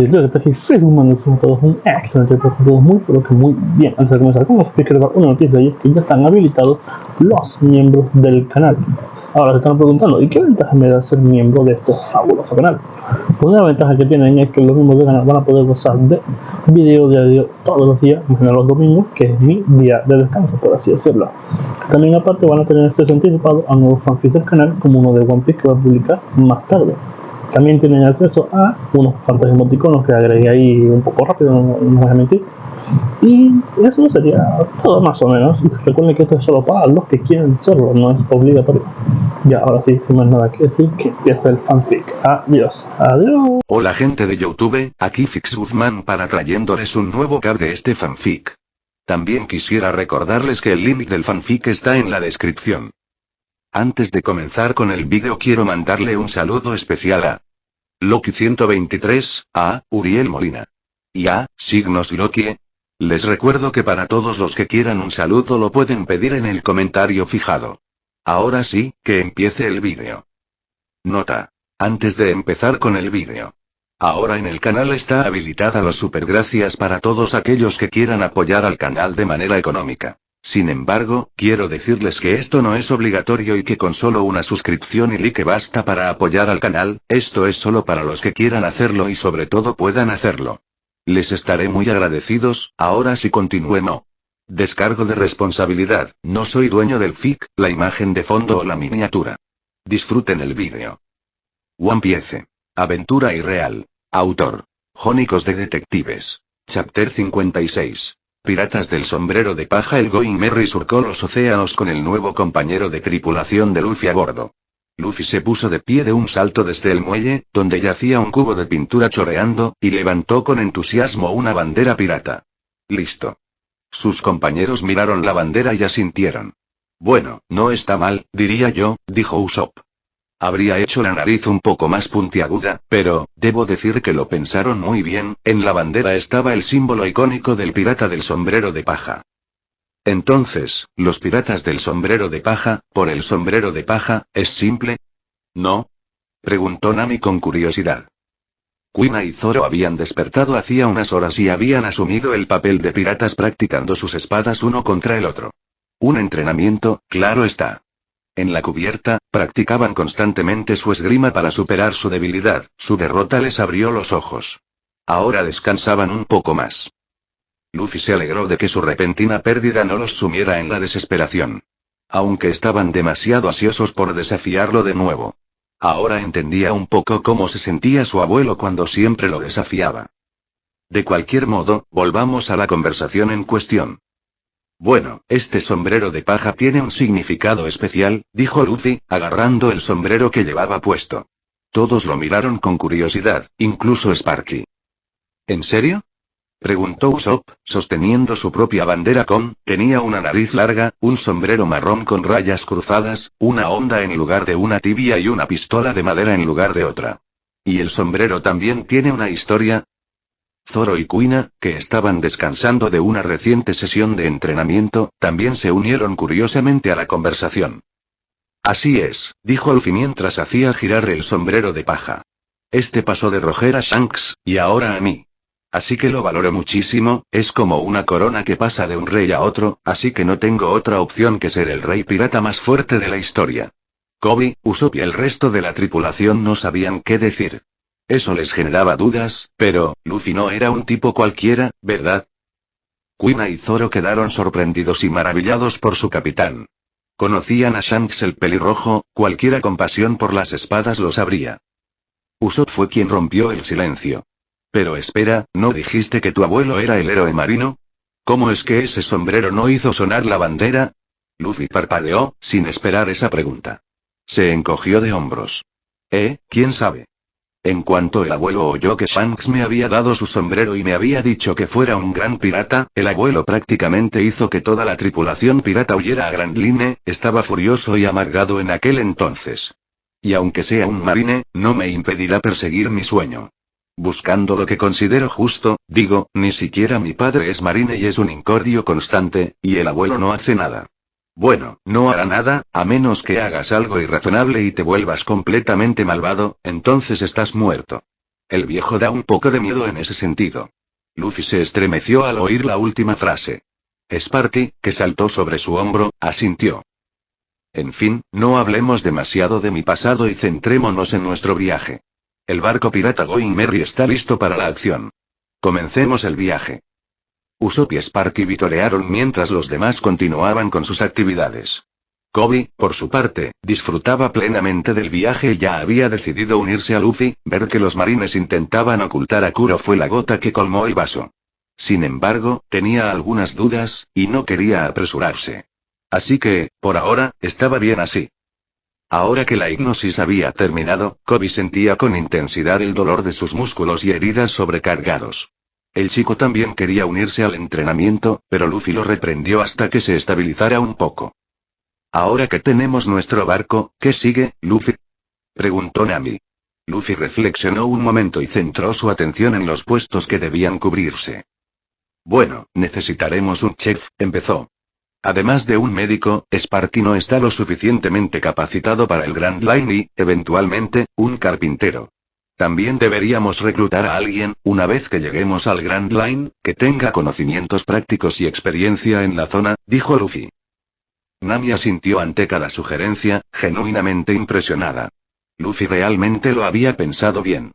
creo que traje Facebook, son todos un excelente, todos muy, pero que muy bien. Antes de comenzar con los que quiero dar una noticia y es que ya están habilitados los miembros del canal. Ahora se están preguntando, ¿y qué ventaja me da ser miembro de este fabuloso canal? Pues una ventaja que tienen es que los miembros del canal van a poder gozar de video diario todos los días, menos los domingos, que es mi día de descanso, por así decirlo. También aparte van a tener acceso anticipado a nuevos fanfics del canal, como uno de One Piece que va a publicar más tarde. También tienen acceso a unos cuantos emoticonos que agregué ahí un poco rápido, no voy a mentir. Y eso sería todo más o menos. Recuerden que esto es solo para los que quieren serlo, no es obligatorio. Ya, ahora sí, sin más nada que decir, que empieza el fanfic. Adiós. Adiós. Hola gente de YouTube, aquí Fix Guzmán para trayéndoles un nuevo cap de este fanfic. También quisiera recordarles que el link del fanfic está en la descripción. Antes de comenzar con el vídeo quiero mandarle un saludo especial a Loki 123, a Uriel Molina y a Signos Loki. Les recuerdo que para todos los que quieran un saludo lo pueden pedir en el comentario fijado. Ahora sí, que empiece el vídeo. Nota. Antes de empezar con el vídeo. Ahora en el canal está habilitada los supergracias para todos aquellos que quieran apoyar al canal de manera económica. Sin embargo, quiero decirles que esto no es obligatorio y que con solo una suscripción y like basta para apoyar al canal, esto es solo para los que quieran hacerlo y sobre todo puedan hacerlo. Les estaré muy agradecidos. Ahora sí continúe. No. Descargo de responsabilidad, no soy dueño del fic, la imagen de fondo o la miniatura. Disfruten el vídeo. One Piece. Aventura irreal. Autor. Jónicos de Detectives. Chapter 56. Piratas del sombrero de paja. El Going Merry surcó los océanos con el nuevo compañero de tripulación de Luffy a bordo. Luffy se puso de pie de un salto desde el muelle, donde yacía un cubo de pintura chorreando, y levantó con entusiasmo una bandera pirata. Listo. Sus compañeros miraron la bandera y asintieron. Bueno, no está mal, diría yo, dijo Usopp. Habría hecho la nariz un poco más puntiaguda, pero, debo decir que lo pensaron muy bien. En la bandera estaba el símbolo icónico del pirata del sombrero de paja. Entonces, ¿los piratas del sombrero de paja, por el sombrero de paja, es simple? ¿No? Preguntó Nami con curiosidad. Kuina y Zoro habían despertado hacía unas horas y habían asumido el papel de piratas practicando sus espadas uno contra el otro. Un entrenamiento, claro está. En la cubierta, practicaban constantemente su esgrima para superar su debilidad. Su derrota les abrió los ojos. Ahora descansaban un poco más. Luffy se alegró de que su repentina pérdida no los sumiera en la desesperación. Aunque estaban demasiado ansiosos por desafiarlo de nuevo. Ahora entendía un poco cómo se sentía su abuelo cuando siempre lo desafiaba. De cualquier modo, volvamos a la conversación en cuestión. Bueno, este sombrero de paja tiene un significado especial, dijo Luffy, agarrando el sombrero que llevaba puesto. Todos lo miraron con curiosidad, incluso Sparky. ¿En serio? Preguntó Usopp, sosteniendo su propia bandera tenía una nariz larga, un sombrero marrón con rayas cruzadas, una onda en lugar de una tibia y una pistola de madera en lugar de otra. ¿Y el sombrero también tiene una historia? Zoro y Kuina, que estaban descansando de una reciente sesión de entrenamiento, también se unieron curiosamente a la conversación. Así es, dijo Luffy mientras hacía girar el sombrero de paja. Este pasó de Roger a Shanks, y ahora a mí. Así que lo valoro muchísimo, es como una corona que pasa de un rey a otro, así que no tengo otra opción que ser el rey pirata más fuerte de la historia. Kobe, Usopp y el resto de la tripulación no sabían qué decir. Eso les generaba dudas, pero, Luffy no era un tipo cualquiera, ¿verdad? Kuina y Zoro quedaron sorprendidos y maravillados por su capitán. Conocían a Shanks el pelirrojo, cualquiera con pasión por las espadas lo sabría. Usopp fue quien rompió el silencio. Pero espera, ¿no dijiste que tu abuelo era el héroe marino? ¿Cómo es que ese sombrero no hizo sonar la bandera? Luffy parpadeó, sin esperar esa pregunta. Se encogió de hombros. ¿Quién sabe? En cuanto el abuelo oyó que Shanks me había dado su sombrero y me había dicho que fuera un gran pirata, el abuelo prácticamente hizo que toda la tripulación pirata huyera a Grand Line. Estaba furioso y amargado en aquel entonces. Y aunque sea un marine, no me impedirá perseguir mi sueño. Buscando lo que considero justo, digo, ni siquiera mi padre es marine y es un incordio constante, y el abuelo no hace nada. Bueno, no hará nada, a menos que hagas algo irrazonable y te vuelvas completamente malvado, entonces estás muerto. El viejo da un poco de miedo en ese sentido. Luffy se estremeció al oír la última frase. Sparky, que saltó sobre su hombro, asintió. En fin, no hablemos demasiado de mi pasado y centrémonos en nuestro viaje. El barco pirata Going Merry está listo para la acción. Comencemos el viaje. Usopp y Sparky vitorearon mientras los demás continuaban con sus actividades. Kobe, por su parte, disfrutaba plenamente del viaje y ya había decidido unirse a Luffy. Ver que los marines intentaban ocultar a Kuro fue la gota que colmó el vaso. Sin embargo, tenía algunas dudas, y no quería apresurarse. Así que, por ahora, estaba bien así. Ahora que la hipnosis había terminado, Kobe sentía con intensidad el dolor de sus músculos y heridas sobrecargados. El chico también quería unirse al entrenamiento, pero Luffy lo reprendió hasta que se estabilizara un poco. Ahora que tenemos nuestro barco, ¿qué sigue, Luffy?, preguntó Nami. Luffy reflexionó un momento y centró su atención en los puestos que debían cubrirse. Bueno, necesitaremos un chef, empezó. Además de un médico, Sparky no está lo suficientemente capacitado para el Grand Line y, eventualmente, un carpintero. También deberíamos reclutar a alguien, una vez que lleguemos al Grand Line, que tenga conocimientos prácticos y experiencia en la zona, dijo Luffy. Nami asintió ante cada sugerencia, genuinamente impresionada. Luffy realmente lo había pensado bien.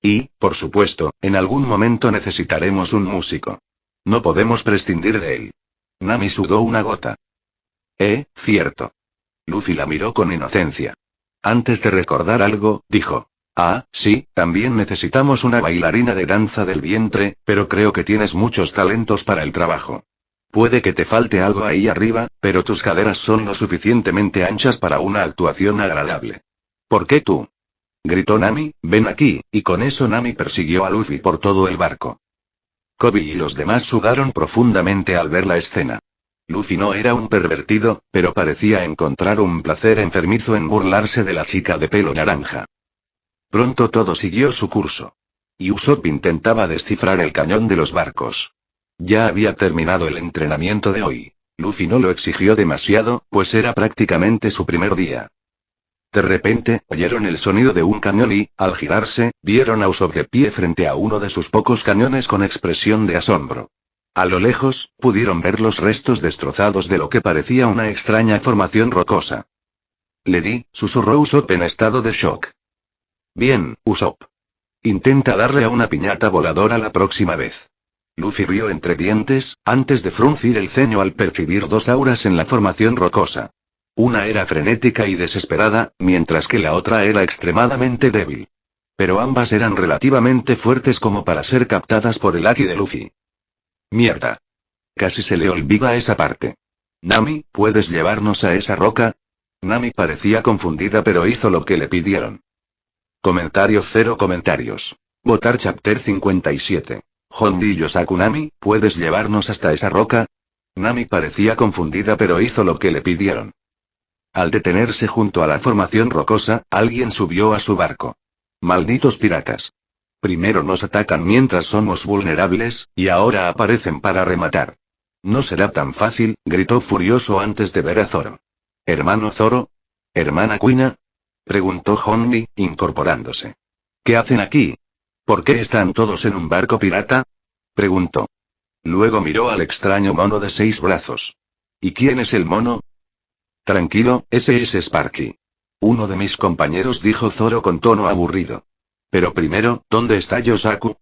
Y, por supuesto, en algún momento necesitaremos un músico. No podemos prescindir de él. Nami sudó una gota. Cierto. Luffy la miró con inocencia. Antes de recordar algo, dijo. Ah, sí, también necesitamos una bailarina de danza del vientre, pero creo que tienes muchos talentos para el trabajo. Puede que te falte algo ahí arriba, pero tus caderas son lo suficientemente anchas para una actuación agradable. ¿Por qué tú?, gritó Nami, ven aquí, y con eso Nami persiguió a Luffy por todo el barco. Kobe y los demás sudaron profundamente al ver la escena. Luffy no era un pervertido, pero parecía encontrar un placer enfermizo en burlarse de la chica de pelo naranja. Pronto todo siguió su curso. Y Usopp intentaba descifrar el cañón de los barcos. Ya había terminado el entrenamiento de hoy. Luffy no lo exigió demasiado, pues era prácticamente su primer día. De repente, oyeron el sonido de un cañón y, al girarse, vieron a Usopp de pie frente a uno de sus pocos cañones con expresión de asombro. A lo lejos, pudieron ver los restos destrozados de lo que parecía una extraña formación rocosa. «Lady», susurró Usopp en estado de shock. «Bien, Usopp. Intenta darle a una piñata voladora la próxima vez». Luffy rió entre dientes, antes de fruncir el ceño al percibir dos auras en la formación rocosa. Una era frenética y desesperada, mientras que la otra era extremadamente débil. Pero ambas eran relativamente fuertes como para ser captadas por el haki de Luffy. Mierda. Casi se le olvida esa parte. Nami, ¿puedes llevarnos a esa roca? Nami parecía confundida pero hizo lo que le pidieron. Comentarios 0 comentarios. Votar Chapter 57. Honji y Yosaku Nami, ¿puedes llevarnos hasta esa roca? Nami parecía confundida pero hizo lo que le pidieron. Al detenerse junto a la formación rocosa, alguien subió a su barco. Malditos piratas. Primero nos atacan mientras somos vulnerables, y ahora aparecen para rematar. No será tan fácil, gritó furioso antes de ver a Zoro. ¿Hermano Zoro? ¿Hermana Kuina?, preguntó Honji, incorporándose. ¿Qué hacen aquí? ¿Por qué están todos en un barco pirata?, preguntó. Luego miró al extraño mono de 6 brazos. ¿Y quién es el mono? Tranquilo, ese es Sparky. Uno de mis compañeros, dijo Zoro con tono aburrido. Pero primero, ¿dónde está Yosaku?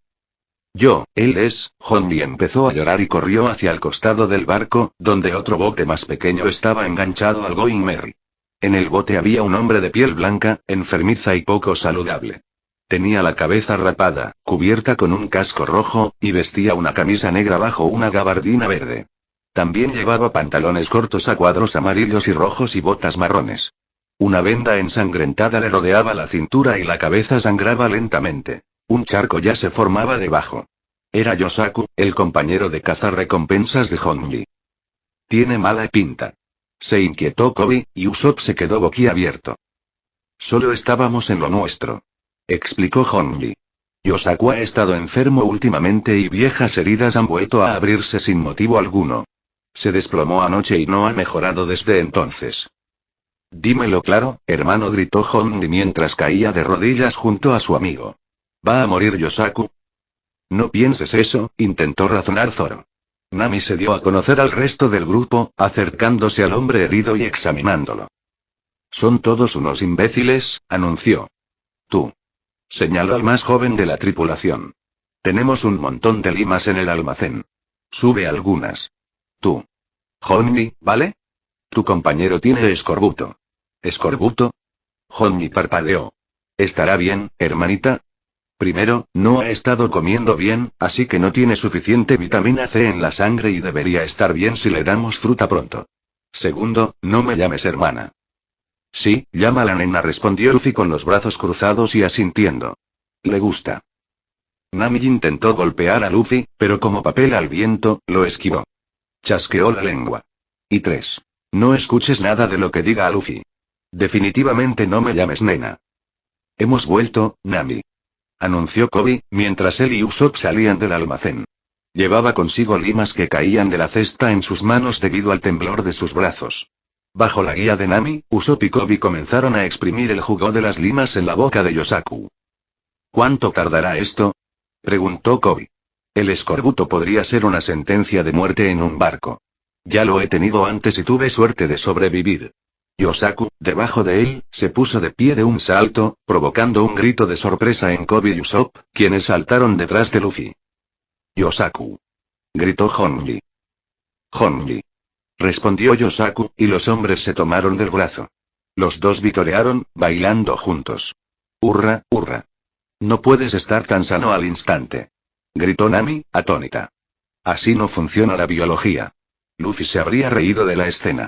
Él es, Honji empezó a llorar y corrió hacia el costado del barco, donde otro bote más pequeño estaba enganchado al Going Merry. En el bote había un hombre de piel blanca, enfermiza y poco saludable. Tenía la cabeza rapada, cubierta con un casco rojo, y vestía una camisa negra bajo una gabardina verde. También llevaba pantalones cortos a cuadros amarillos y rojos y botas marrones. Una venda ensangrentada le rodeaba la cintura y la cabeza sangraba lentamente. Un charco ya se formaba debajo. Era Yosaku, el compañero de cazarrecompensas de Honji. Tiene mala pinta. Se inquietó Kobe, y Usopp se quedó boquiabierto. Solo estábamos en lo nuestro, explicó Honji. Yosaku ha estado enfermo últimamente y viejas heridas han vuelto a abrirse sin motivo alguno. Se desplomó anoche y no ha mejorado desde entonces. Dímelo claro, hermano, gritó Honji mientras caía de rodillas junto a su amigo. ¿Va a morir Yosaku? No pienses eso, intentó razonar Zoro. Nami se dio a conocer al resto del grupo, acercándose al hombre herido y examinándolo. Son todos unos imbéciles, anunció. Tú. Señaló al más joven de la tripulación. Tenemos un montón de limas en el almacén. Sube algunas. Tú. Honmi, ¿vale? Tu compañero tiene escorbuto. ¿Escorbuto? Honmi parpadeó. ¿Estará bien, hermanita? Primero, no ha estado comiendo bien, así que no tiene suficiente vitamina C en la sangre y debería estar bien si le damos fruta pronto. Segundo, no me llames hermana. Sí, llámala nena, respondió Luffy con los brazos cruzados y asintiendo. Le gusta. Nami intentó golpear a Luffy, pero como papel al viento, lo esquivó. Chasqueó la lengua. Y 3. No escuches nada de lo que diga a Luffy. Definitivamente no me llames nena. Hemos vuelto, Nami. Anunció Kobe, mientras él y Usopp salían del almacén. Llevaba consigo limas que caían de la cesta en sus manos debido al temblor de sus brazos. Bajo la guía de Nami, Usopp y Kobe comenzaron a exprimir el jugo de las limas en la boca de Yosaku. ¿Cuánto tardará esto? Preguntó Kobe. El escorbuto podría ser una sentencia de muerte en un barco. Ya lo he tenido antes y tuve suerte de sobrevivir. Yosaku, debajo de él, se puso de pie de un salto, provocando un grito de sorpresa en Kobe y Usopp, quienes saltaron detrás de Luffy. Yosaku. Gritó Honji. Honji. Respondió Yosaku, y los hombres se tomaron del brazo. Los dos vitorearon, bailando juntos. ¡Hurra, hurra! No puedes estar tan sano al instante. Gritó Nami, atónita. Así no funciona la biología. Luffy se habría reído de la escena.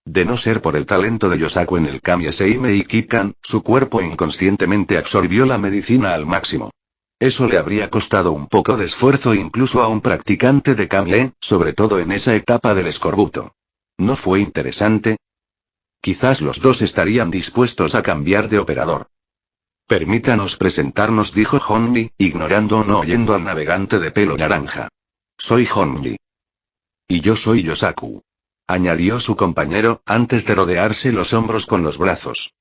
De no ser por el talento de Yosaku en el Kami Seime y Kikan, su cuerpo inconscientemente absorbió la medicina al máximo. Eso le habría costado un poco de esfuerzo incluso a un practicante de Kami, sobre todo en esa etapa del escorbuto. ¿No fue interesante? Quizás los dos estarían dispuestos a cambiar de operador. Permítanos presentarnos, dijo Honji, ignorando o no oyendo al navegante de pelo naranja. Soy Honji. Y yo soy Yosaku. Añadió su compañero, antes de rodearse los hombros con los brazos.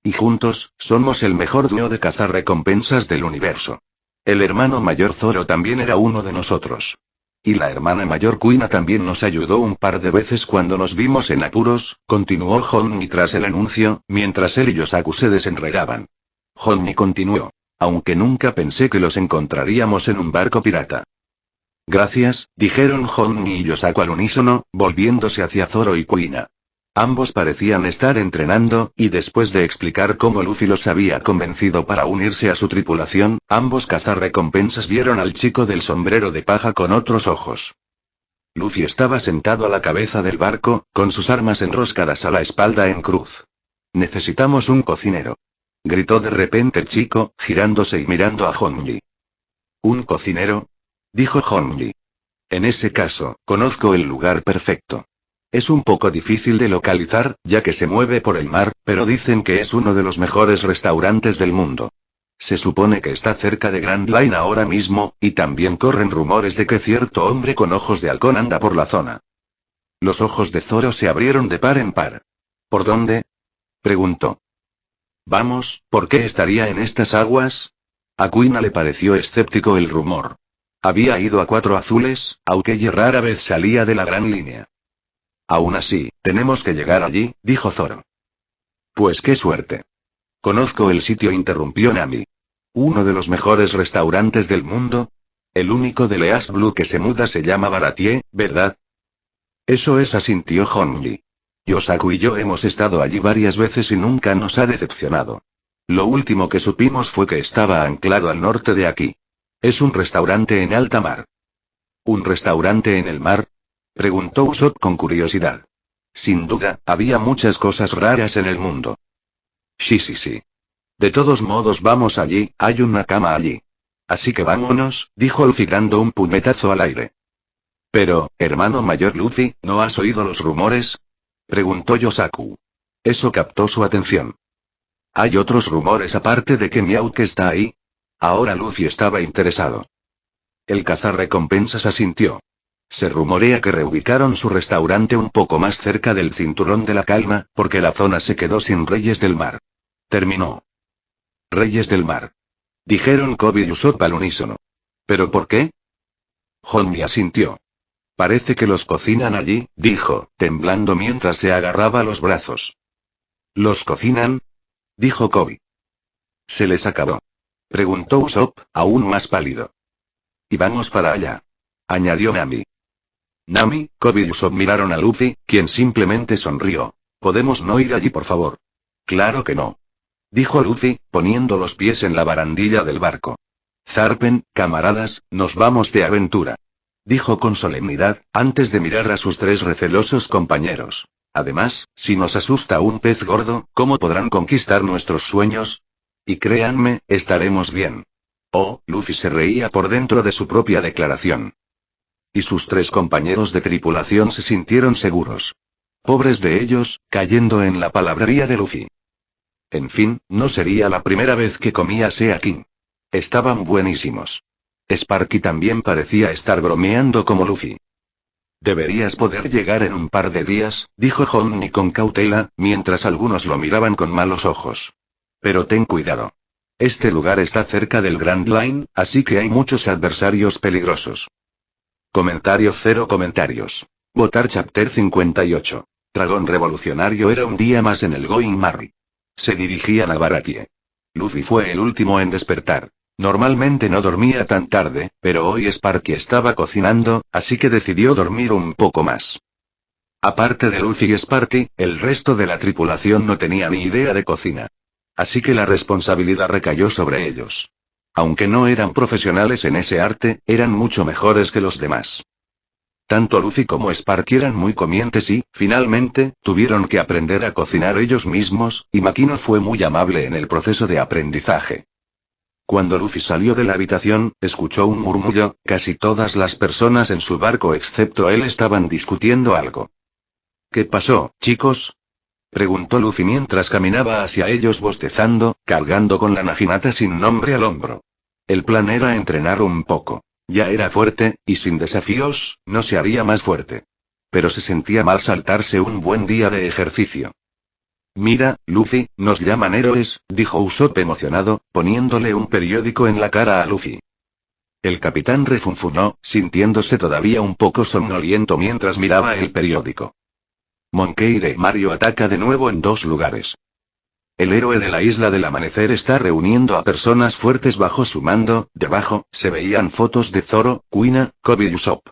Y juntos, somos el mejor dúo de cazarrecompensas del universo. El hermano mayor Zoro también era uno de nosotros. Y la hermana mayor Kuina también nos ayudó un par de veces cuando nos vimos en apuros, continuó Honji tras el anuncio, mientras él y Yosaku se desenredaban. Honji continuó. Aunque nunca pensé que los encontraríamos en un barco pirata. Gracias, dijeron Honji y Yosaku al unísono, volviéndose hacia Zoro y Kuina. Ambos parecían estar entrenando, y después de explicar cómo Luffy los había convencido para unirse a su tripulación, ambos cazarrecompensas vieron al chico del sombrero de paja con otros ojos. Luffy estaba sentado a la cabeza del barco, con sus armas enroscadas a la espalda en cruz. Necesitamos un cocinero. Gritó de repente el chico, girándose y mirando a Honji. ¿Un cocinero? Dijo Honji. En ese caso, conozco el lugar perfecto. Es un poco difícil de localizar, ya que se mueve por el mar, pero dicen que es uno de los mejores restaurantes del mundo. Se supone que está cerca de Grand Line ahora mismo, y también corren rumores de que cierto hombre con ojos de halcón anda por la zona. Los ojos de Zoro se abrieron de par en par. ¿Por dónde? Preguntó. Vamos, ¿por qué estaría en estas aguas? A Kuina le pareció escéptico el rumor. Había ido a Cuatro Azules, aunque ella rara vez salía de la Gran Línea. Aún así, tenemos que llegar allí, dijo Zoro. Pues qué suerte. Conozco el sitio, interrumpió Nami. Uno de los mejores restaurantes del mundo. El único de Leas Blue que se muda se llama Baratie, ¿verdad? Eso es, asintió Honji. Yosaku y yo hemos estado allí varias veces y nunca nos ha decepcionado. Lo último que supimos fue que estaba anclado al norte de aquí. Es un restaurante en alta mar. ¿Un restaurante en el mar? Preguntó Usopp con curiosidad. Sin duda, había muchas cosas raras en el mundo. Sí. De todos modos vamos allí, hay una cama allí. Así que vámonos, dijo Luffy dando un puñetazo al aire. Pero, hermano mayor Luffy, ¿no has oído los rumores? Preguntó Yosaku. Eso captó su atención. ¿Hay otros rumores aparte de que Mihawk está ahí? Ahora Luffy estaba interesado. El cazarrecompensas asintió. Se rumorea que reubicaron su restaurante un poco más cerca del cinturón de la calma, porque la zona se quedó sin Reyes del Mar. Terminó. Reyes del Mar. Dijeron Kobe y Usopp al unísono. ¿Pero por qué? Honmi asintió. Parece que los cocinan allí, dijo, temblando mientras se agarraba los brazos. ¿Los cocinan? Dijo Kobe. ¿Se les acabó? Preguntó Usopp, aún más pálido. Y vamos para allá. Añadió Nami. Nami, Kobe y Usopp miraron a Luffy, quien simplemente sonrió. ¿Podemos no ir allí, por favor? Claro que no. Dijo Luffy, poniendo los pies en la barandilla del barco. Zarpen, camaradas, nos vamos de aventura. Dijo con solemnidad, antes de mirar a sus tres recelosos compañeros. Además, si nos asusta un pez gordo, ¿cómo podrán conquistar nuestros sueños? Y créanme, estaremos bien. Oh, Luffy se reía por dentro de su propia declaración. Y sus tres compañeros de tripulación se sintieron seguros. Pobres de ellos, cayendo en la palabrería de Luffy. En fin, no sería la primera vez que comía Sea King. Estaban buenísimos. Sparky también parecía estar bromeando como Luffy. Deberías poder llegar en un par de días, dijo Honmi con cautela, mientras algunos lo miraban con malos ojos. Pero ten cuidado. Este lugar está cerca del Grand Line, así que hay muchos adversarios peligrosos. Comentarios 0 comentarios. Votar Chapter 58. Dragón Revolucionario era un día más en el Going Merry. Se dirigían a Baratie. Luffy fue el último en despertar. Normalmente no dormía tan tarde, pero hoy Sparky estaba cocinando, así que decidió dormir un poco más. Aparte de Luffy y Sparky, el resto de la tripulación no tenía ni idea de cocina. Así que la responsabilidad recayó sobre ellos. Aunque no eran profesionales en ese arte, eran mucho mejores que los demás. Tanto Luffy como Sparky eran muy comientes y, finalmente, tuvieron que aprender a cocinar ellos mismos, y Makino fue muy amable en el proceso de aprendizaje. Cuando Luffy salió de la habitación, escuchó un murmullo, casi todas las personas en su barco excepto él estaban discutiendo algo. ¿Qué pasó, chicos? Preguntó Luffy mientras caminaba hacia ellos bostezando, cargando con la Naginata sin nombre al hombro. El plan era entrenar un poco. Ya era fuerte, y sin desafíos, no se haría más fuerte. Pero se sentía mal saltarse un buen día de ejercicio. Mira, Luffy, nos llaman héroes, dijo Usopp emocionado, poniéndole un periódico en la cara a Luffy. El capitán refunfuñó, sintiéndose todavía un poco somnoliento mientras miraba el periódico. Monkey Mario ataca de nuevo en 2 lugares. El héroe de la isla del amanecer está reuniendo a personas fuertes bajo su mando, debajo, se veían fotos de Zoro, Kuina, Kobe y Usopp.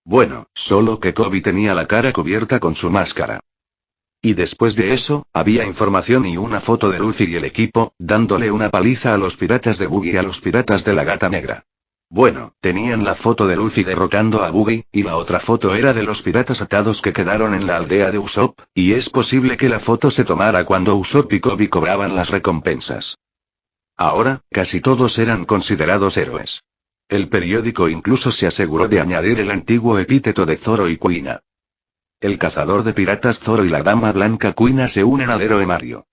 Bueno, solo que Kobe tenía la cara cubierta con su máscara. Y después de eso, había información y una foto de Luffy y el equipo, dándole una paliza a los piratas de Buggy y a los piratas de la Gata Negra. Bueno, tenían la foto de Luffy derrotando a Buggy, y la otra foto era de los piratas atados que quedaron en la aldea de Usopp, y es posible que la foto se tomara cuando Usopp y Kobe cobraban las recompensas. Ahora, casi todos eran considerados héroes. El periódico incluso se aseguró de añadir el antiguo epíteto de Zoro y Kuina. El cazador de piratas Zoro y la dama blanca Kuina se unen al héroe Mario.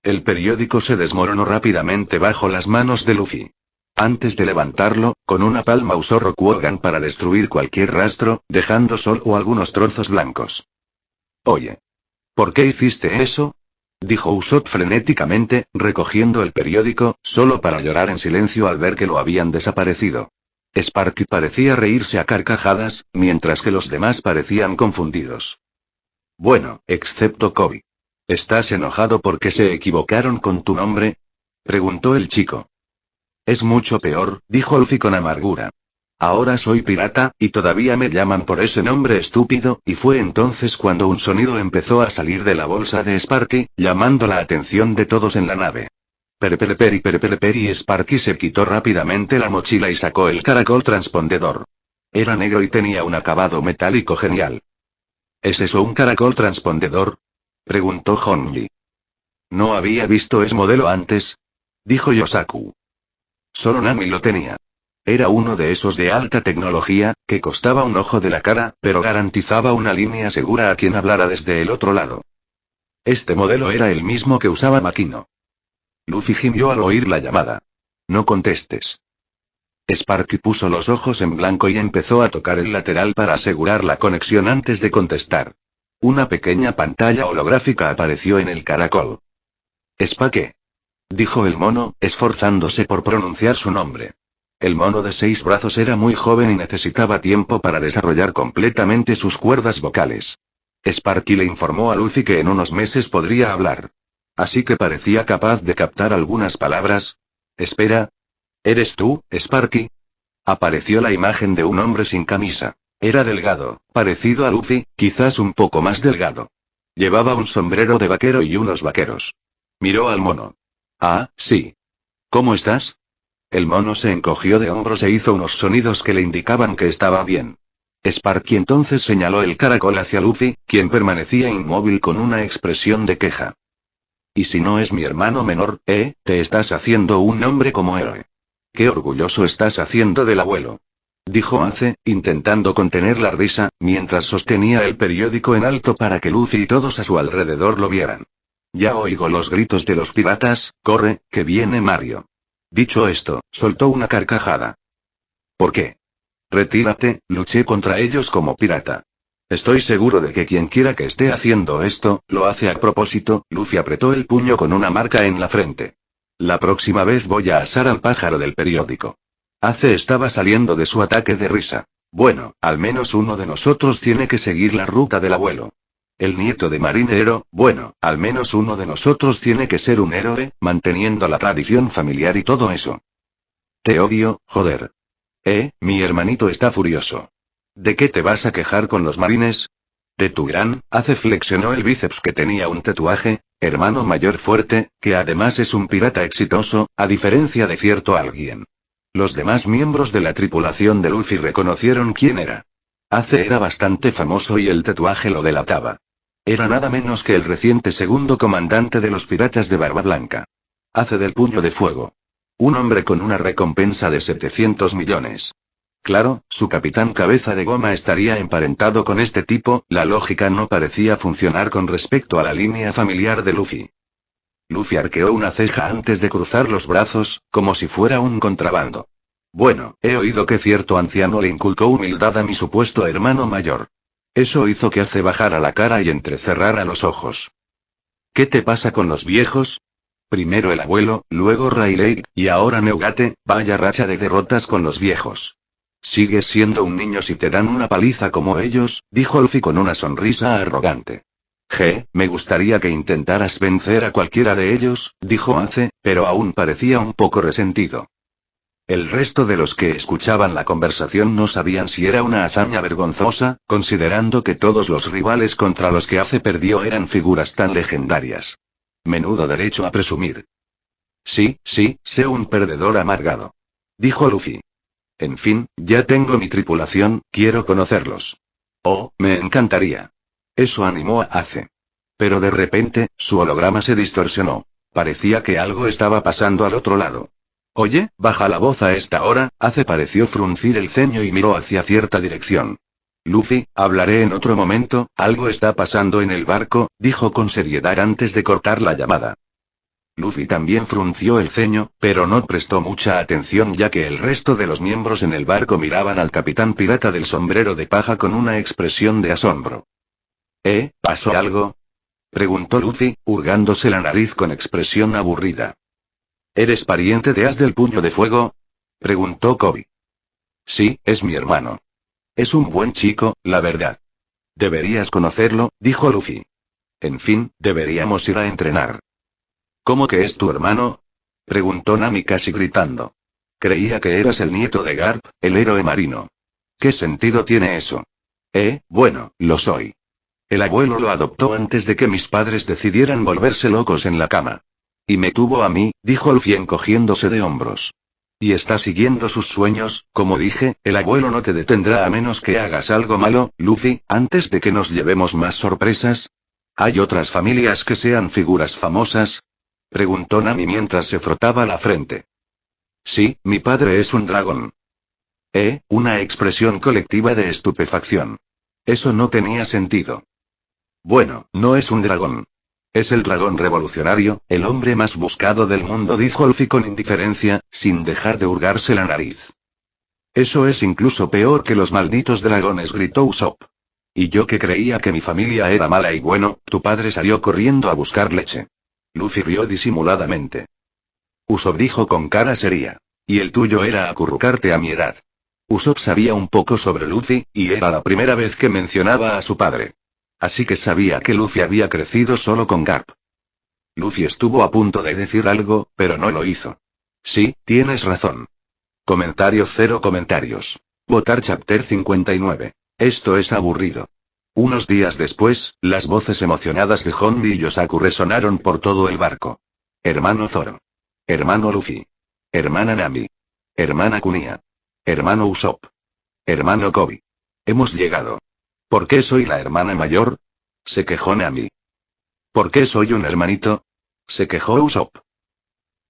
El periódico se desmoronó rápidamente bajo las manos de Luffy. Antes de levantarlo, con una palma usó Rokugan para destruir cualquier rastro, dejando solo algunos trozos blancos. Oye. ¿Por qué hiciste eso? Dijo Usopp frenéticamente, recogiendo el periódico, solo para llorar en silencio al ver que lo habían desaparecido. Sparky parecía reírse a carcajadas, mientras que los demás parecían confundidos. Bueno, excepto Kobe. ¿Estás enojado porque se equivocaron con tu nombre? Preguntó el chico. Es mucho peor, dijo Luffy con amargura. Ahora soy pirata, y todavía me llaman por ese nombre estúpido, y fue entonces cuando un sonido empezó a salir de la bolsa de Sparky, llamando la atención de todos en la nave. Peri, Sparky se quitó rápidamente la mochila y sacó el caracol transpondedor. Era negro y tenía un acabado metálico genial. ¿Es eso un caracol transpondedor? Preguntó Honji. ¿No había visto ese modelo antes? Dijo Yosaku. Solo Nami lo tenía. Era uno de esos de alta tecnología, que costaba un ojo de la cara, pero garantizaba una línea segura a quien hablara desde el otro lado. Este modelo era el mismo que usaba Makino. Luffy gimió al oír la llamada. No contestes. Sparky puso los ojos en blanco y empezó a tocar el lateral para asegurar la conexión antes de contestar. Una pequeña pantalla holográfica apareció en el caracol. ¿Spa qué? dijo el mono, esforzándose por pronunciar su nombre. El mono de 6 brazos era muy joven y necesitaba tiempo para desarrollar completamente sus cuerdas vocales. Sparky le informó a Luffy que en unos meses podría hablar. Así que parecía capaz de captar algunas palabras. Espera. ¿Eres tú, Sparky? Apareció la imagen de un hombre sin camisa. Era delgado, parecido a Luffy, quizás un poco más delgado. Llevaba un sombrero de vaquero y unos vaqueros. Miró al mono. Ah, sí. ¿Cómo estás? El mono se encogió de hombros e hizo unos sonidos que le indicaban que estaba bien. Sparky entonces señaló el caracol hacia Luffy, quien permanecía inmóvil con una expresión de queja. ¿Y si no es mi hermano menor, te estás haciendo un nombre como héroe? Qué orgulloso estás haciendo del abuelo. Dijo Ace, intentando contener la risa, mientras sostenía el periódico en alto para que Luffy y todos a su alrededor lo vieran. Ya oigo los gritos de los piratas, corre, que viene Mario. Dicho esto, soltó una carcajada. ¿Por qué? Retírate, luché contra ellos como pirata. Estoy seguro de que quien quiera que esté haciendo esto, lo hace a propósito. Luffy apretó el puño con una marca en la frente. La próxima vez voy a asar al pájaro del periódico. Ace estaba saliendo de su ataque de risa. Bueno, al menos uno de nosotros tiene que seguir la ruta del abuelo. El nieto de marinero, bueno, al menos uno de nosotros tiene que ser un héroe, manteniendo la tradición familiar y todo eso. Te odio, joder. Mi hermanito está furioso. ¿De qué te vas a quejar con los marines? De tu gran, Ace flexionó el bíceps que tenía un tatuaje, hermano mayor fuerte, que además es un pirata exitoso, a diferencia de cierto alguien. Los demás miembros de la tripulación de Luffy reconocieron quién era. Ace era bastante famoso y el tatuaje lo delataba. Era nada menos que el reciente segundo comandante de los piratas de Barba Blanca. Ace del Puño de Fuego. Un hombre con una recompensa de 700 millones. Claro, su capitán Cabeza de Goma estaría emparentado con este tipo, la lógica no parecía funcionar con respecto a la línea familiar de Luffy. Luffy arqueó una ceja antes de cruzar los brazos, como si fuera un contrabando. Bueno, he oído que cierto anciano le inculcó humildad a mi supuesto hermano mayor. Eso hizo que Ace bajara la cara y entrecerrara los ojos. ¿Qué te pasa con los viejos? Primero el abuelo, luego Rayleigh, y ahora Neugate, vaya racha de derrotas con los viejos. Sigues siendo un niño si te dan una paliza como ellos, dijo Luffy con una sonrisa arrogante. Me gustaría que intentaras vencer a cualquiera de ellos, dijo Ace, pero aún parecía un poco resentido. El resto de los que escuchaban la conversación no sabían si era una hazaña vergonzosa, considerando que todos los rivales contra los que Ace perdió eran figuras tan legendarias. Menudo derecho a presumir. Sí, sé un perdedor amargado. Dijo Luffy. En fin, ya tengo mi tripulación, quiero conocerlos. Oh, me encantaría. Eso animó a Ace. Pero de repente, su holograma se distorsionó. Parecía que algo estaba pasando al otro lado. Oye, baja la voz a esta hora. Ace pareció fruncir el ceño y miró hacia cierta dirección. Luffy, hablaré en otro momento, algo está pasando en el barco, dijo con seriedad antes de cortar la llamada. Luffy también frunció el ceño, pero no prestó mucha atención ya que el resto de los miembros en el barco miraban al capitán pirata del sombrero de paja con una expresión de asombro. ¿Pasó algo? Preguntó Luffy, hurgándose la nariz con expresión aburrida. ¿Eres pariente de As del Puño de Fuego? Preguntó Koby. Sí, es mi hermano. Es un buen chico, la verdad. Deberías conocerlo, dijo Luffy. En fin, deberíamos ir a entrenar. ¿Cómo que es tu hermano? Preguntó Nami casi gritando. Creía que eras el nieto de Garp, el héroe marino. ¿Qué sentido tiene eso? Bueno, lo soy. El abuelo lo adoptó antes de que mis padres decidieran volverse locos en la cama. Y me tuvo a mí, dijo Luffy encogiéndose de hombros. Y está siguiendo sus sueños, como dije, el abuelo no te detendrá a menos que hagas algo malo, Luffy, antes de que nos llevemos más sorpresas. ¿Hay otras familias que sean figuras famosas? Preguntó Nami mientras se frotaba la frente. Sí, mi padre es un dragón. Una expresión colectiva de estupefacción. Eso no tenía sentido. Bueno, no es un dragón. Es el dragón revolucionario, el hombre más buscado del mundo, dijo Luffy con indiferencia, sin dejar de hurgarse la nariz. Eso es incluso peor que los malditos dragones, gritó Usopp. Y yo que creía que mi familia era mala y bueno, tu padre salió corriendo a buscar leche. Luffy rió disimuladamente. Usopp dijo con cara seria. Y el tuyo era acurrucarte a mi edad. Usopp sabía un poco sobre Luffy, y era la primera vez que mencionaba a su padre. Así que sabía que Luffy había crecido solo con Garp. Luffy estuvo a punto de decir algo, pero no lo hizo. Sí, tienes razón. Comentarios 0 comentarios. Votar Chapter 59. Esto es aburrido. Unos días después, las voces emocionadas de Hondy y Yosaku resonaron por todo el barco. Hermano Zoro. Hermano Luffy. Hermana Nami. Hermana Kunia. Hermano Usopp. Hermano Koby. Hemos llegado. ¿Por qué soy la hermana mayor? Se quejó Nami. ¿Por qué soy un hermanito? Se quejó Usopp.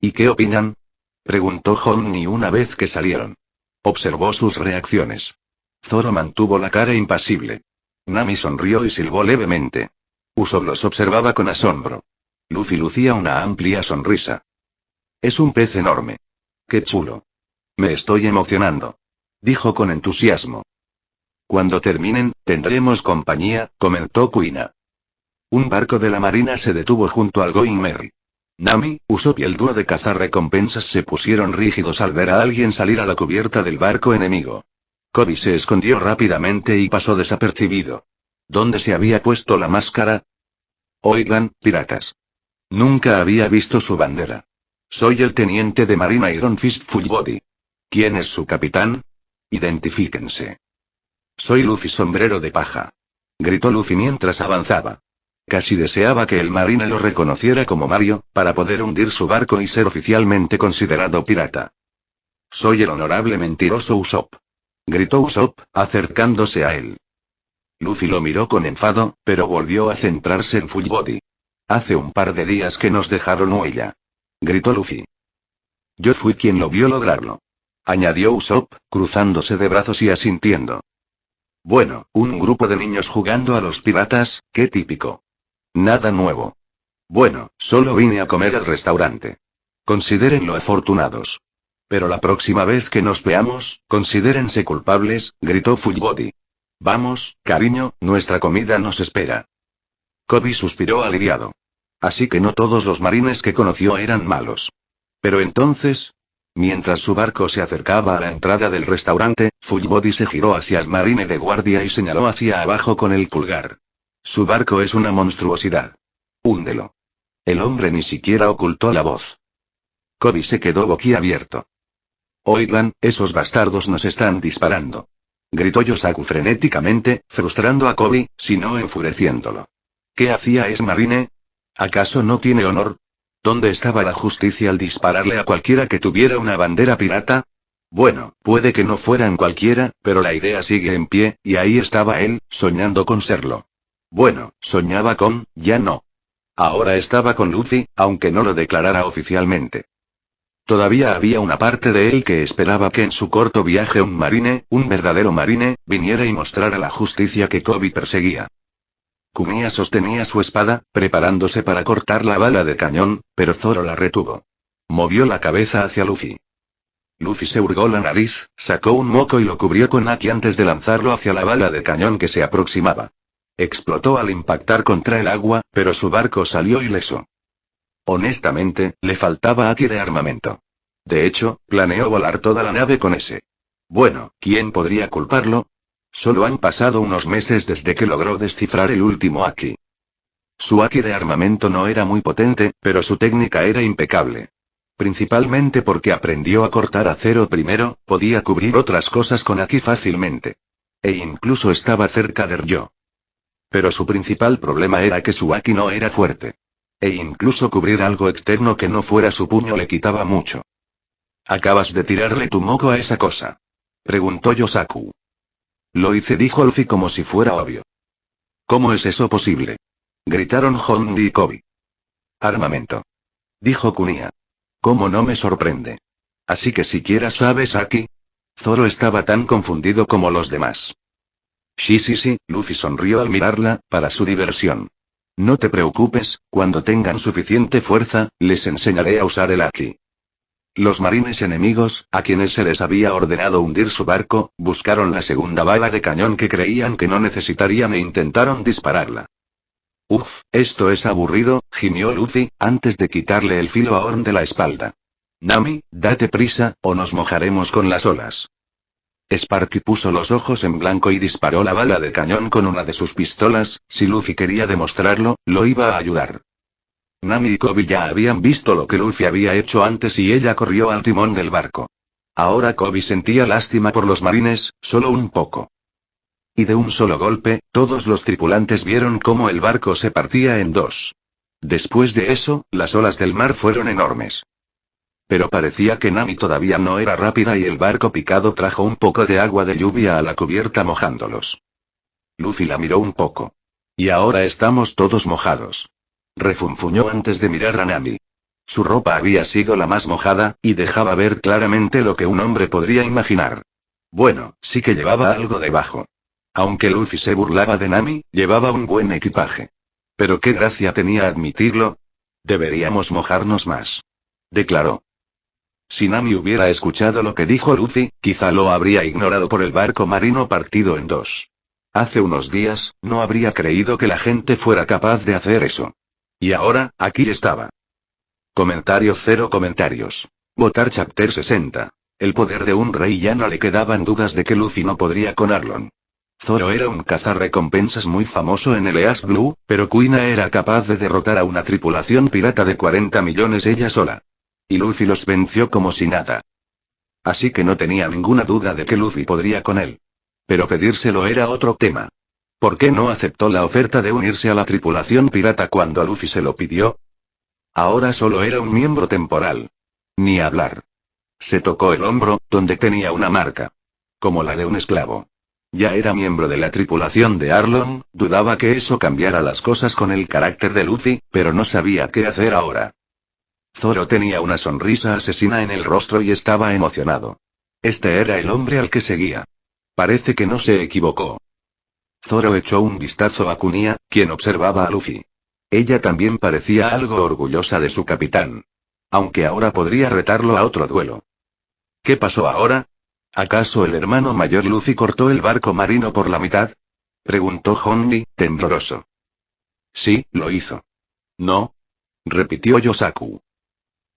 ¿Y qué opinan? Preguntó Honey una vez que salieron. Observó sus reacciones. Zoro mantuvo la cara impasible. Nami sonrió y silbó levemente. Usopp los observaba con asombro. Luffy lucía una amplia sonrisa. Es un pez enorme. ¡Qué chulo! Me estoy emocionando. Dijo con entusiasmo. Cuando terminen, tendremos compañía, comentó Kuina. Un barco de la marina se detuvo junto al Going Merry. Nami, Usopp y el dúo de cazarrecompensas se pusieron rígidos al ver a alguien salir a la cubierta del barco enemigo. Koby se escondió rápidamente y pasó desapercibido. ¿Dónde se había puesto la máscara? Oigan, piratas. Nunca había visto su bandera. Soy el teniente de marina Iron Fist Fullbody. ¿Quién es su capitán? Identifíquense. Soy Luffy Sombrero de Paja. Gritó Luffy mientras avanzaba. Casi deseaba que el marine lo reconociera como Mario, para poder hundir su barco y ser oficialmente considerado pirata. Soy el honorable mentiroso Usopp. Gritó Usopp, acercándose a él. Luffy lo miró con enfado, pero volvió a centrarse en Fullbody. Hace un par de días que nos dejaron huella. Gritó Luffy. Yo fui quien lo vio lograrlo. Añadió Usopp, cruzándose de brazos y asintiendo. Bueno, un grupo de niños jugando a los piratas, qué típico. Nada nuevo. Bueno, solo vine a comer al restaurante. Considérenlo afortunados. Pero la próxima vez que nos veamos, considérense culpables, gritó Fullbody. Vamos, cariño, nuestra comida nos espera. Koby suspiró aliviado. Así que no todos los marines que conoció eran malos. Pero entonces... Mientras su barco se acercaba a la entrada del restaurante, Fullbody se giró hacia el marine de guardia y señaló hacia abajo con el pulgar. Su barco es una monstruosidad. Húndelo. El hombre ni siquiera ocultó la voz. Koby se quedó boquiabierto. Oigan, esos bastardos nos están disparando. Gritó Yosaku frenéticamente, frustrando a Koby, sino enfureciéndolo. ¿Qué hacía ese marine? ¿Acaso no tiene honor? ¿Dónde estaba la justicia al dispararle a cualquiera que tuviera una bandera pirata? Bueno, puede que no fueran cualquiera, pero la idea sigue en pie, y ahí estaba él, soñando con serlo. Bueno, soñaba con, ya no. Ahora estaba con Luffy, aunque no lo declarara oficialmente. Todavía había una parte de él que esperaba que en su corto viaje un marine, un verdadero marine, viniera y mostrara la justicia que Koby perseguía. Kunia sostenía su espada, preparándose para cortar la bala de cañón, pero Zoro la retuvo. Movió la cabeza hacia Luffy. Luffy se hurgó la nariz, sacó un moco y lo cubrió con Haki antes de lanzarlo hacia la bala de cañón que se aproximaba. Explotó al impactar contra el agua, pero su barco salió ileso. Honestamente, le faltaba Haki de armamento. De hecho, planeó volar toda la nave con ese. Bueno, ¿quién podría culparlo? Solo han pasado unos meses desde que logró descifrar el último Haki. Su Haki de armamento no era muy potente, pero su técnica era impecable. Principalmente porque aprendió a cortar acero primero, podía cubrir otras cosas con Haki fácilmente. E incluso estaba cerca de Ryo. Pero su principal problema era que su Haki no era fuerte. E incluso cubrir algo externo que no fuera su puño le quitaba mucho. ¿Acabas de tirarle tu moco a esa cosa? Preguntó Yosaku. Lo hice, dijo Luffy como si fuera obvio. ¿Cómo es eso posible? Gritaron Hondy y Koby. Armamento. Dijo Kunia. ¿Cómo no me sorprende? Así que siquiera sabes Haki. Zoro estaba tan confundido como los demás. Sí, Luffy sonrió al mirarla, para su diversión. No te preocupes, cuando tengan suficiente fuerza, les enseñaré a usar el Haki. Los marines enemigos, a quienes se les había ordenado hundir su barco, buscaron la segunda bala de cañón que creían que no necesitarían e intentaron dispararla. Uf, esto es aburrido, gimió Luffy, antes de quitarle el filo a Orm de la espalda. Nami, date prisa, o nos mojaremos con las olas. Sparky puso los ojos en blanco y disparó la bala de cañón con una de sus pistolas. Si Luffy quería demostrarlo, lo iba a ayudar. Nami y Koby ya habían visto lo que Luffy había hecho antes y ella corrió al timón del barco. Ahora Koby sentía lástima por los marines, solo un poco. Y de un solo golpe, todos los tripulantes vieron cómo el barco se partía en dos. Después de eso, las olas del mar fueron enormes. Pero parecía que Nami todavía no era rápida y el barco picado trajo un poco de agua de lluvia a la cubierta mojándolos. Luffy la miró un poco. Y ahora estamos todos mojados. Refunfuñó antes de mirar a Nami. Su ropa había sido la más mojada, y dejaba ver claramente lo que un hombre podría imaginar. Bueno, sí que llevaba algo debajo. Aunque Luffy se burlaba de Nami, llevaba un buen equipaje. Pero qué gracia tenía admitirlo. Deberíamos mojarnos más. Declaró. Si Nami hubiera escuchado lo que dijo Luffy, quizá lo habría ignorado por el barco marino partido en dos. Hace unos días, no habría creído que la gente fuera capaz de hacer eso. Y ahora, aquí estaba. Comentario 0 comentarios. Votar Chapter 60. El poder de un rey. Ya no le quedaban dudas de que Luffy no podría con Arlong. Zoro era un cazarrecompensas muy famoso en el East Blue, pero Kuina era capaz de derrotar a una tripulación pirata de 40 millones ella sola. Y Luffy los venció como si nada. Así que no tenía ninguna duda de que Luffy podría con él. Pero pedírselo era otro tema. ¿Por qué no aceptó la oferta de unirse a la tripulación pirata cuando Luffy se lo pidió? Ahora solo era un miembro temporal. Ni hablar. Se tocó el hombro, donde tenía una marca. Como la de un esclavo. Ya era miembro de la tripulación de Arlong, dudaba que eso cambiara las cosas con el carácter de Luffy, pero no sabía qué hacer ahora. Zoro tenía una sonrisa asesina en el rostro y estaba emocionado. Este era el hombre al que seguía. Parece que no se equivocó. Zoro echó un vistazo a Kunia, quien observaba a Luffy. Ella también parecía algo orgullosa de su capitán. Aunque ahora podría retarlo a otro duelo. ¿Qué pasó ahora? ¿Acaso el hermano mayor Luffy cortó el barco marino por la mitad? Preguntó Hongi, tembloroso. Sí, lo hizo. ¿No? Repitió Yosaku.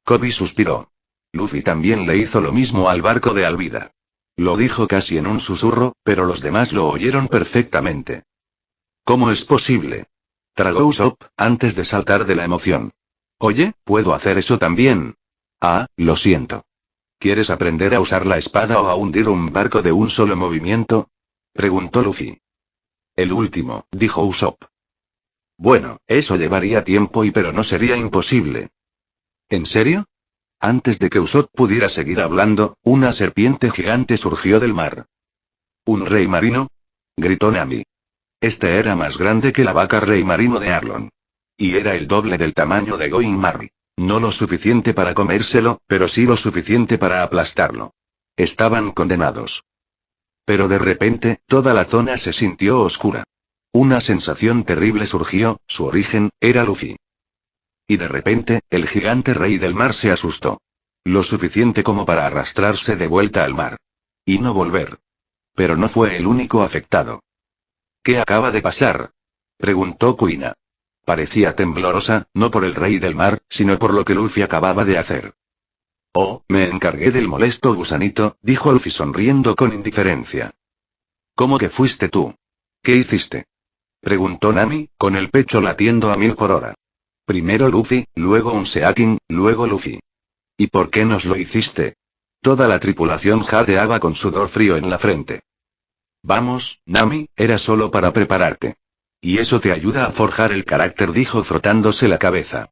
Koby suspiró. Luffy también le hizo lo mismo al barco de Alvida. Lo dijo casi en un susurro, pero los demás lo oyeron perfectamente. ¿Cómo es posible? Tragó Usopp, antes de saltar de la emoción. Oye, ¿puedo hacer eso también? Ah, lo siento. ¿Quieres aprender a usar la espada o a hundir un barco de un solo movimiento? Preguntó Luffy. El último, dijo Usopp. Bueno, eso llevaría tiempo pero no sería imposible. ¿En serio? Antes de que Usopp pudiera seguir hablando, una serpiente gigante surgió del mar. ¿Un rey marino? Gritó Nami. Este era más grande que la vaca rey marino de Arlong. Y era el doble del tamaño de Going Marry. No lo suficiente para comérselo, pero sí lo suficiente para aplastarlo. Estaban condenados. Pero de repente, toda la zona se sintió oscura. Una sensación terrible surgió, su origen, era Luffy. Y de repente, el gigante rey del mar se asustó. Lo suficiente como para arrastrarse de vuelta al mar. Y no volver. Pero no fue el único afectado. ¿Qué acaba de pasar? Preguntó Kuina. Parecía temblorosa, no por el rey del mar, sino por lo que Luffy acababa de hacer. Oh, me encargué del molesto gusanito, dijo Luffy sonriendo con indiferencia. ¿Cómo que fuiste tú? ¿Qué hiciste? Preguntó Nami, con el pecho latiendo a 1000 por hora. Primero Luffy, luego un Seaking, luego Luffy. ¿Y por qué nos lo hiciste? Toda la tripulación jadeaba con sudor frío en la frente. Vamos, Nami, era solo para prepararte. Y eso te ayuda a forjar el carácter, dijo frotándose la cabeza.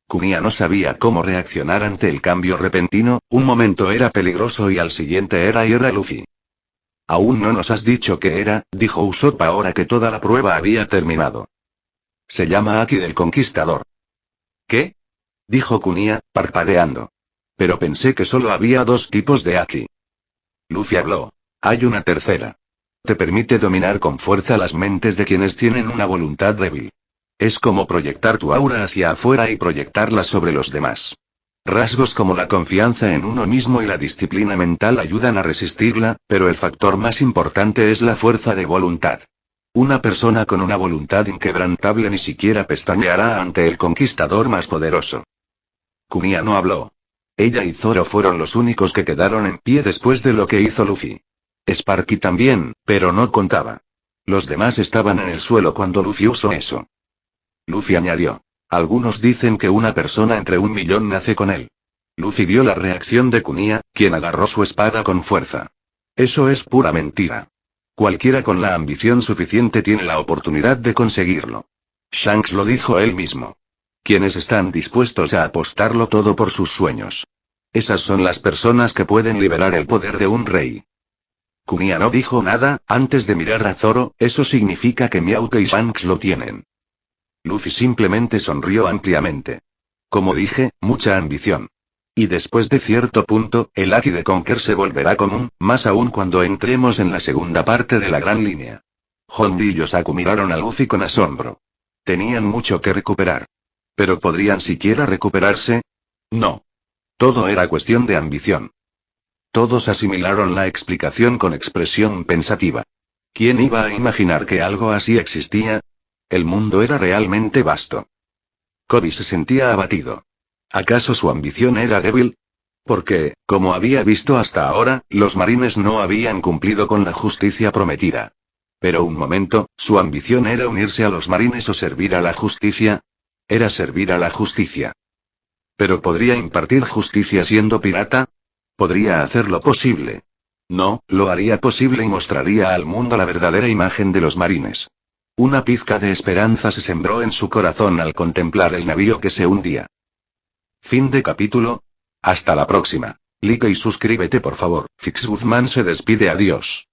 Kunia no sabía cómo reaccionar ante el cambio repentino, un momento era peligroso y al siguiente era Luffy. Aún no nos has dicho qué era, dijo Usopp ahora que toda la prueba había terminado. Se llama Haki del Conquistador. ¿Qué? Dijo Kunia, parpadeando. Pero pensé que solo había 2 tipos de Haki. Luffy habló. Hay una tercera. Te permite dominar con fuerza las mentes de quienes tienen una voluntad débil. Es como proyectar tu aura hacia afuera y proyectarla sobre los demás. Rasgos como la confianza en uno mismo y la disciplina mental ayudan a resistirla, pero el factor más importante es la fuerza de voluntad. Una persona con una voluntad inquebrantable ni siquiera pestañeará ante el conquistador más poderoso. Kunia no habló. Ella y Zoro fueron los únicos que quedaron en pie después de lo que hizo Luffy. Sparky también, pero no contaba. Los demás estaban en el suelo cuando Luffy usó eso. Luffy añadió. Algunos dicen que una persona entre 1.000.000 nace con él. Luffy vio la reacción de Kunia, quien agarró su espada con fuerza. Eso es pura mentira. Cualquiera con la ambición suficiente tiene la oportunidad de conseguirlo. Shanks lo dijo él mismo. Quienes están dispuestos a apostarlo todo por sus sueños. Esas son las personas que pueden liberar el poder de un rey. Kunia no dijo nada, antes de mirar a Zoro, eso significa que Mihawk y Shanks lo tienen. Luffy simplemente sonrió ampliamente. Como dije, mucha ambición. Y después de cierto punto, el Haki de Conquer se volverá común, más aún cuando entremos en la segunda parte de la gran línea. Honji y Yosaku miraron a Luffy con asombro. Tenían mucho que recuperar. ¿Pero podrían siquiera recuperarse? No. Todo era cuestión de ambición. Todos asimilaron la explicación con expresión pensativa. ¿Quién iba a imaginar que algo así existía? El mundo era realmente vasto. Kobe se sentía abatido. ¿Acaso su ambición era débil? Porque, como había visto hasta ahora, los marines no habían cumplido con la justicia prometida. Pero un momento, ¿su ambición era unirse a los marines o servir a la justicia? Era servir a la justicia. ¿Pero podría impartir justicia siendo pirata? ¿Podría hacerlo posible? No, lo haría posible y mostraría al mundo la verdadera imagen de los marines. Una pizca de esperanza se sembró en su corazón al contemplar el navío que se hundía. Fin de capítulo. Hasta la próxima. Like y suscríbete por favor. Fix Guzmán se despide, adiós.